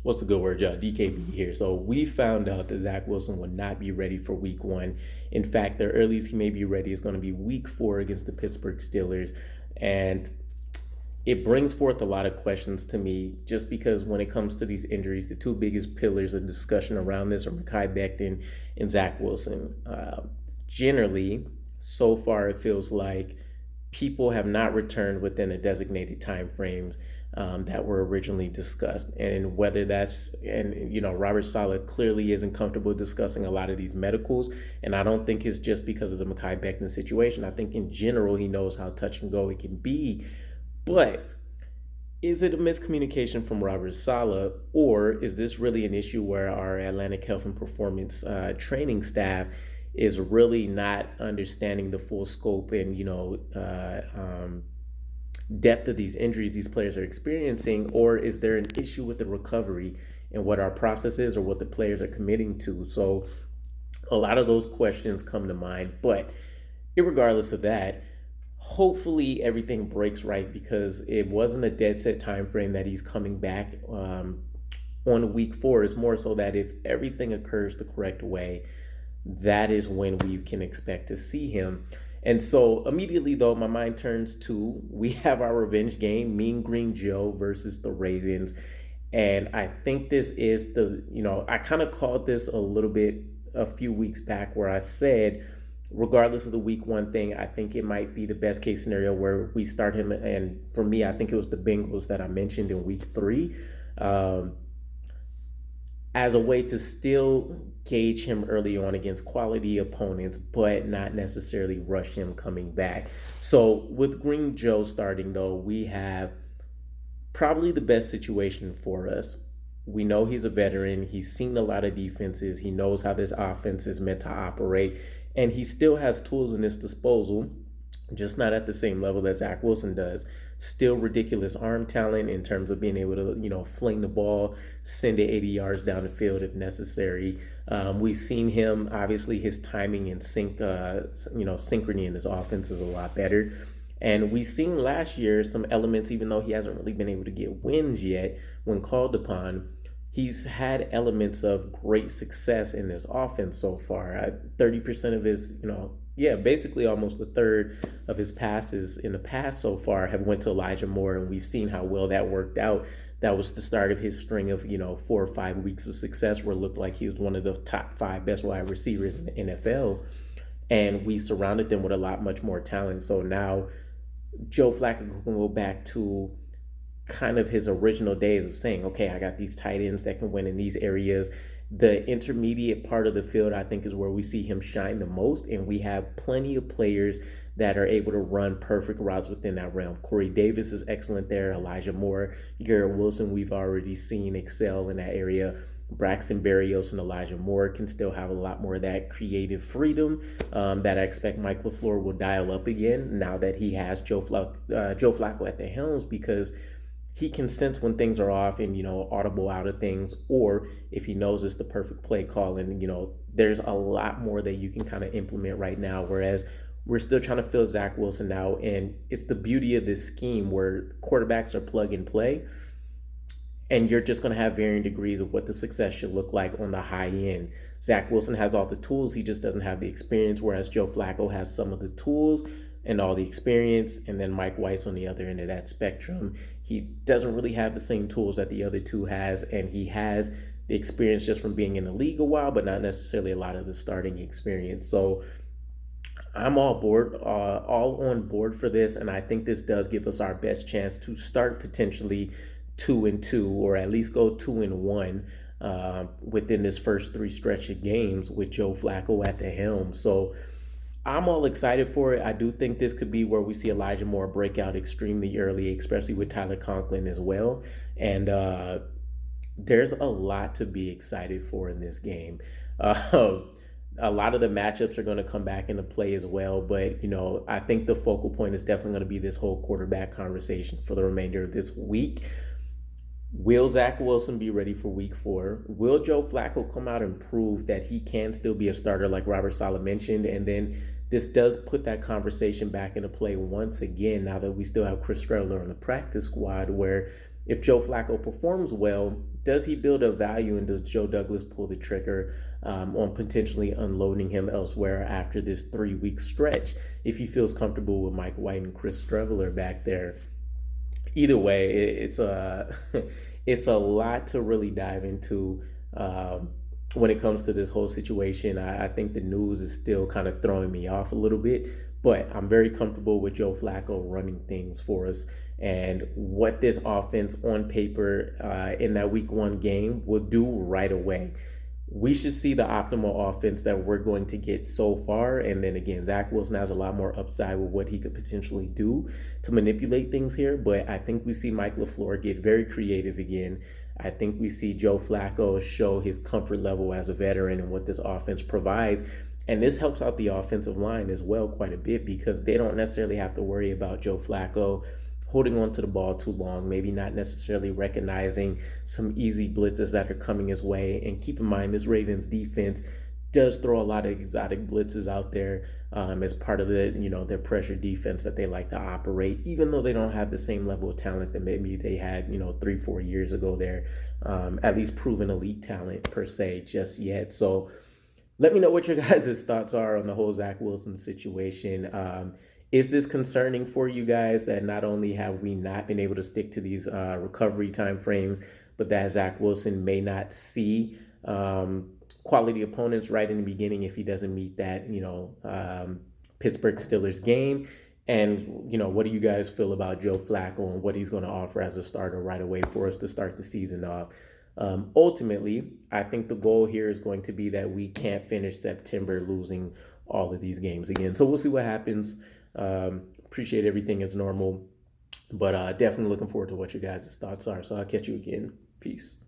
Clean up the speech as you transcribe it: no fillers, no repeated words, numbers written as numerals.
What's the good word, y'all? DKB here. So we found out that Zach Wilson will not be ready for week one. In fact, the earliest he may be ready is going to be week four against the Pittsburgh Steelers. And it brings forth a lot of questions to me just because when it comes to these injuries, the two biggest pillars of discussion around this are Mekhi Becton and Zach Wilson. Generally, so far, it feels like people have not returned within the designated time frames that were originally discussed. And whether that's, and Robert Saleh clearly isn't comfortable discussing a lot of these medicals. And I don't think it's just because of the Mekhi Becton situation. I think in general, he knows how touch and go it can be. But is it a miscommunication from Robert Saleh, or is this really an issue where our Atlantic Health and Performance training staff is really not understanding the full scope and depth of these injuries these players are experiencing, or is there an issue with the recovery and what our process is or what the players are committing to? So a lot of those questions come to mind, but regardless of that, hopefully everything breaks right because it wasn't a dead set time frame that he's coming back on week four. It's more so that if everything occurs the correct way, that is when we can expect to see him. And so immediately, though, my mind turns to we have our revenge game, Mean Green Joe versus the Ravens. And I think this is I kind of called this a little bit a few weeks back where I said, regardless of the week one thing, I think it might be the best case scenario where we start him. And for me, I think it was the Bengals that I mentioned in week three. As a way to still gauge him early on against quality opponents, but not necessarily rush him coming back. So with Green Joe starting, though, we have probably the best situation for us. We know he's a veteran. He's seen a lot of defenses. He knows how this offense is meant to operate. And he still has tools in his disposal, just not at the same level that Zach Wilson does. Still ridiculous arm talent in terms of being able to, fling the ball, send it 80 yards down the field if necessary. We've seen him, obviously, his timing and synchrony in his offense is a lot better. And we've seen last year some elements, even though he hasn't really been able to get wins yet when called upon, he's had elements of great success in this offense so far. 30% of his, basically almost a third of his passes in the past so far have went to Elijah Moore, and we've seen how well that worked out. That was the start of his string of, 4 or 5 weeks of success where it looked like he was one of the top 5 best wide receivers in the NFL. And we surrounded them with a lot much more talent. So now Joe Flacco can go back to kind of his original days of saying, okay, I got these tight ends that can win in these areas. The intermediate part of the field, I think, is where we see him shine the most. And we have plenty of players that are able to run perfect routes within that realm. Corey Davis is excellent there. Elijah Moore, Garrett Wilson, we've already seen excel in that area. Braxton Berrios and Elijah Moore can still have a lot more of that creative freedom that I expect Mike LaFleur will dial up again now that he has Joe Flacco at the helms, because he can sense when things are off and, audible out of things, or if he knows it's the perfect play call. And, there's a lot more that you can kind of implement right now, whereas we're still trying to fill Zach Wilson out. And it's the beauty of this scheme where quarterbacks are plug and play, and you're just going to have varying degrees of what the success should look like on the high end. Zach Wilson has all the tools. He just doesn't have the experience, whereas Joe Flacco has some of the tools and all the experience. And then Mike Weiss on the other end of that spectrum, he doesn't really have the same tools that the other two has, and he has the experience just from being in the league a while, but not necessarily a lot of the starting experience. So I'm all on board for this, and I think this does give us our best chance to start potentially 2-2, or at least go 2-1 within this first 3 stretch of games with Joe Flacco at the helm. So I'm all excited for it. I do think this could be where we see Elijah Moore break out extremely early, especially with Tyler Conklin as well. And there's a lot to be excited for in this game. A lot of the matchups are going to come back into play as well. But, I think the focal point is definitely going to be this whole quarterback conversation for the remainder of this week. Will Zach Wilson be ready for week 4? Will Joe Flacco come out and prove that he can still be a starter like Robert Saleh mentioned? And then this does put that conversation back into play once again now that we still have Chris Streveler on the practice squad, where if Joe Flacco performs well, does he build a value and does Joe Douglas pull the trigger on potentially unloading him elsewhere after this 3-week stretch if he feels comfortable with Mike White and Chris Streveler back there? Either way, it's a it's a lot to really dive into when it comes to this whole situation. I think the news is still kind of throwing me off a little bit, but I'm very comfortable with Joe Flacco running things for us and what this offense on paper in that week 1 game will do right away. We should see the optimal offense that we're going to get so far. And then again, Zach Wilson has a lot more upside with what he could potentially do to manipulate things here. But I think we see Mike LaFleur get very creative again. I think we see Joe Flacco show his comfort level as a veteran and what this offense provides. And this helps out the offensive line as well quite a bit because they don't necessarily have to worry about Joe Flacco holding on to the ball too long, maybe not necessarily recognizing some easy blitzes that are coming his way. And keep in mind, this Ravens defense does throw a lot of exotic blitzes out there as part of their pressure defense that they like to operate, even though they don't have the same level of talent that maybe they had, 3-4 years ago there, at least proven elite talent per se just yet. So let me know what your guys' thoughts are on the whole Zach Wilson situation. Is this concerning for you guys that not only have we not been able to stick to these recovery timeframes, but that Zach Wilson may not see quality opponents right in the beginning if he doesn't meet that, Pittsburgh Steelers game? And, what do you guys feel about Joe Flacco and what he's going to offer as a starter right away for us to start the season off? Ultimately, I think the goal here is going to be that we can't finish September losing all of these games again. So we'll see what happens. Appreciate everything as normal, but definitely looking forward to what your guys' thoughts are. So I'll catch you again. Peace.